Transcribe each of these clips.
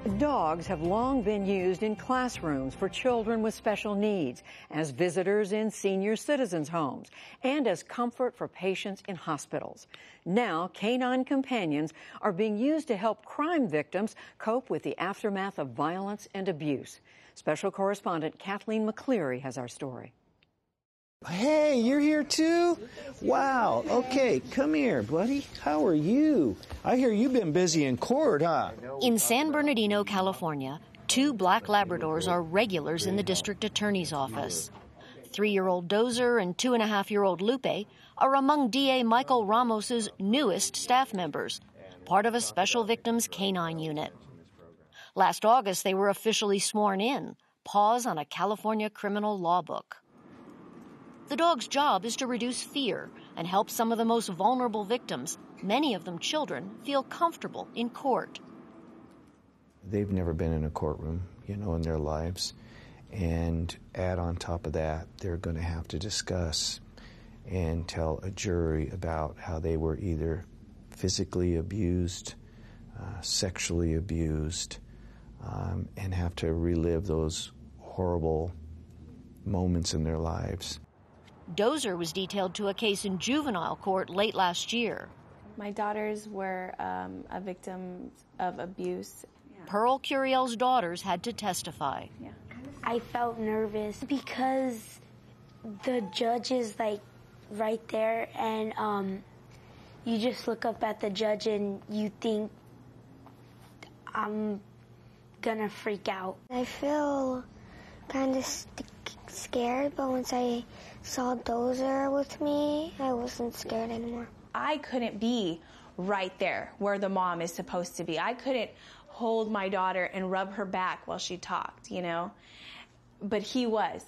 Dogs have long been used in classrooms for children with special needs, as visitors in senior citizens' homes, and as comfort for patients in hospitals. Now, canine companions are being used to help crime victims cope with the aftermath of violence and abuse. Special correspondent Kathleen McCleary has our story. Hey, you're here too? Wow. Okay, come here, buddy. How are you? I hear you've been busy in court, huh? In San Bernardino, California, 2 black Labradors are regulars in the district attorney's office. 3-year-old Dozer and 2.5-year-old Lupe are among DA Michael Ramos's newest staff members, part of a special victims canine unit. Last August, they were officially sworn in, paws on a California criminal law book. The dog's job is to reduce fear and help some of the most vulnerable victims, many of them children, feel comfortable in court. They've never been in a courtroom, in their lives. And add on top of that, they're going to have to discuss and tell a jury about how they were either physically abused, sexually abused, and have to relive those horrible moments in their lives. Dozer was detailed to a case in juvenile court late last year. My daughters were a victim of abuse. Pearl Curiel's daughters had to testify. I felt nervous because the judge is right there, and you just look up at the judge and you think, I'm gonna freak out. I feel kind of scared, but once I saw Dozer with me, I wasn't scared anymore. I couldn't be right there where the mom is supposed to be. I couldn't hold my daughter and rub her back while she talked, But he was.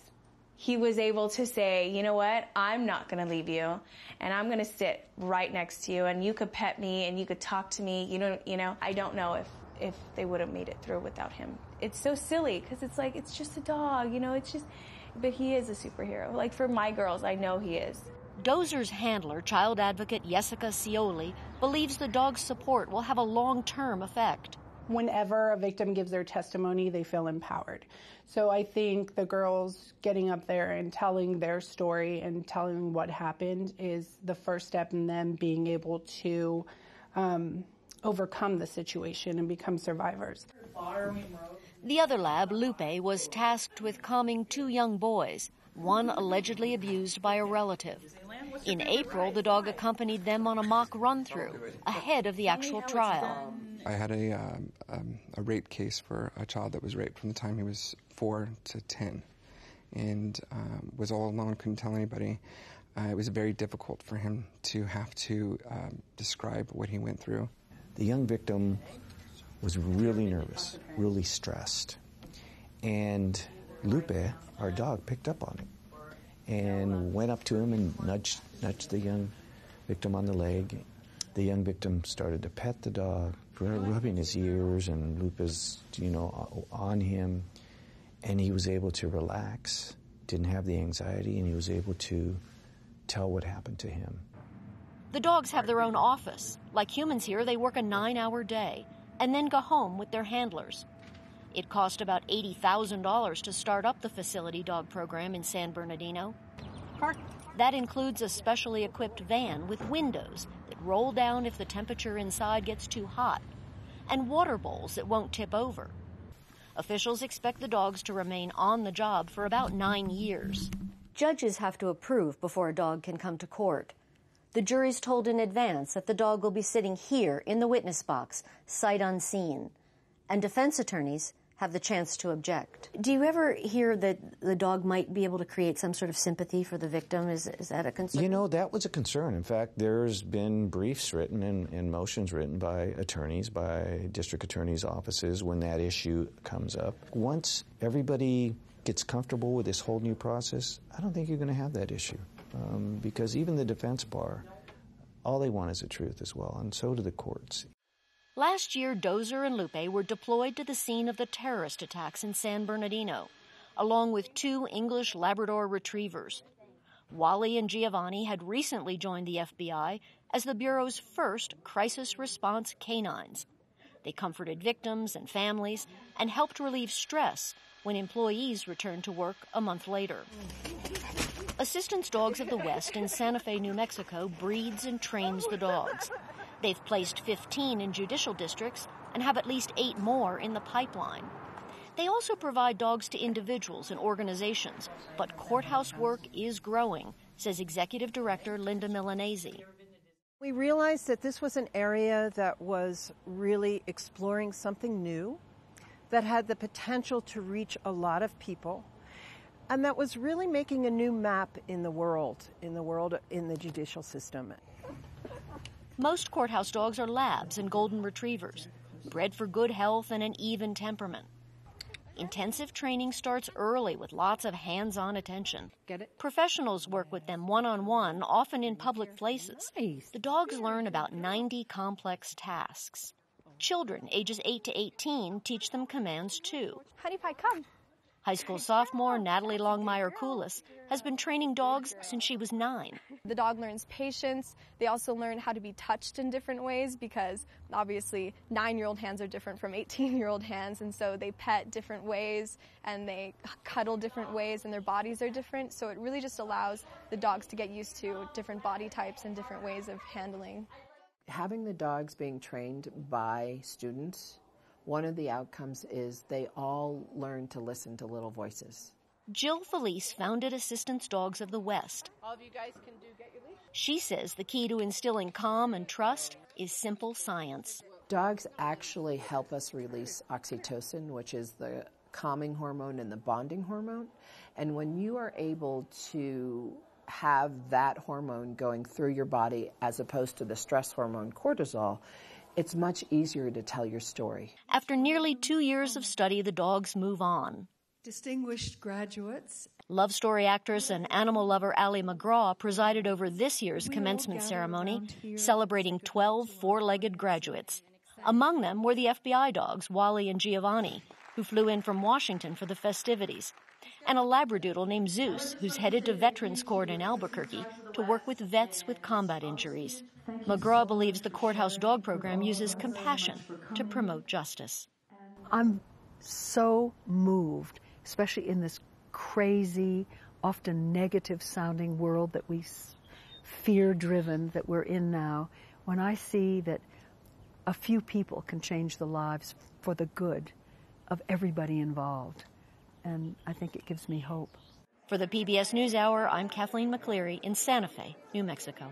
He was able to say, you know what, I'm not going to leave you, and I'm going to sit right next to you, and you could pet me, and you could talk to me. I don't know if they would have made it through without him. It's so silly, because it's just a dog, but he is a superhero. For my girls, I know he is. Dozer's handler, child advocate Jessica Scioli, believes the dog's support will have a long-term effect. Whenever a victim gives their testimony, they feel empowered. So I think the girls getting up there and telling their story and telling what happened is the first step in them being able to overcome the situation and become survivors. The other lab, Lupe, was tasked with calming 2 young boys, one allegedly abused by a relative. In April, the dog accompanied them on a mock run-through ahead of the actual trial. I had a rape case for a child that was raped from the time he was 4 to 10 and was all alone, couldn't tell anybody. It was very difficult for him to have to describe what he went through. The young victim was really nervous, really stressed. And Lupe, our dog, picked up on it and went up to him and nudged the young victim on the leg. The young victim started to pet the dog, rubbing his ears, and Lupe's, on him. And he was able to relax, didn't have the anxiety, and he was able to tell what happened to him. The dogs have their own office. Like humans here, they work a 9-hour day and then go home with their handlers. It cost about $80,000 to start up the facility dog program in San Bernardino. That includes a specially equipped van with windows that roll down if the temperature inside gets too hot, and water bowls that won't tip over. Officials expect the dogs to remain on the job for about 9 years. Judges have to approve before a dog can come to court. The jury's told in advance that the dog will be sitting here in the witness box, sight unseen, and defense attorneys have the chance to object. Do you ever hear that the dog might be able to create some sort of sympathy for the victim? Is that a concern? That was a concern. In fact, there's been briefs written and motions written by attorneys, by district attorneys' offices when that issue comes up. Once everybody gets comfortable with this whole new process, I don't think you're going to have that issue. Because even the defense bar, all they want is the truth as well, and so do the courts. Last year, Dozer and Lupe were deployed to the scene of the terrorist attacks in San Bernardino, along with 2 English Labrador retrievers. Wally and Giovanni had recently joined the FBI as the Bureau's first crisis response canines. They comforted victims and families and helped relieve stress when employees returned to work a month later. Assistance Dogs of the West in Santa Fe, New Mexico breeds and trains the dogs. They've placed 15 in judicial districts and have at least 8 more in the pipeline. They also provide dogs to individuals and organizations, but courthouse work is growing, says Executive Director Linda Milanese. We realized that this was an area that was really exploring something new, that had the potential to reach a lot of people, and that was really making a new map in the world in the judicial system. Most courthouse dogs are labs and golden retrievers, bred for good health and an even temperament. Intensive training starts early with lots of hands-on attention. Get it? Professionals work with them one-on-one, often in public places. Nice. The dogs learn about 90 complex tasks. Children ages 8 to 18 teach them commands too. Honey Pie, come. High school sophomore Natalie Longmire-Coulis has been training dogs since she was 9. The dog learns patience. They also learn how to be touched in different ways because obviously 9-year-old hands are different from 18-year-old hands, and so they pet different ways and they cuddle different ways and their bodies are different. So it really just allows the dogs to get used to different body types and different ways of handling. Having the dogs being trained by students, one of the outcomes is they all learn to listen to little voices. Jill Felice founded Assistance Dogs of the West. All of you guys can get your leash? She says the key to instilling calm and trust is simple science. Dogs actually help us release oxytocin, which is the calming hormone and the bonding hormone. And when you are able to have that hormone going through your body as opposed to the stress hormone cortisol, it's much easier to tell your story. After nearly 2 years of study, the dogs move on. Distinguished graduates. Love story actress and animal lover Ally McGraw presided over this year's commencement ceremony, celebrating 12 four-legged graduates. Among them were the FBI dogs, Wally and Giovanni, who flew in from Washington for the festivities, and a Labradoodle named Zeus, who's headed to Veterans Court in Albuquerque to work with vets with combat injuries. McGraw believes the courthouse dog program uses compassion to promote justice. I'm so moved, especially in this crazy, often negative-sounding world that we fear-driven that we're in now, when I see that a few people can change the lives for the good of everybody involved. And I think it gives me hope. For the PBS NewsHour, I'm Kathleen McCleary in Santa Fe, New Mexico.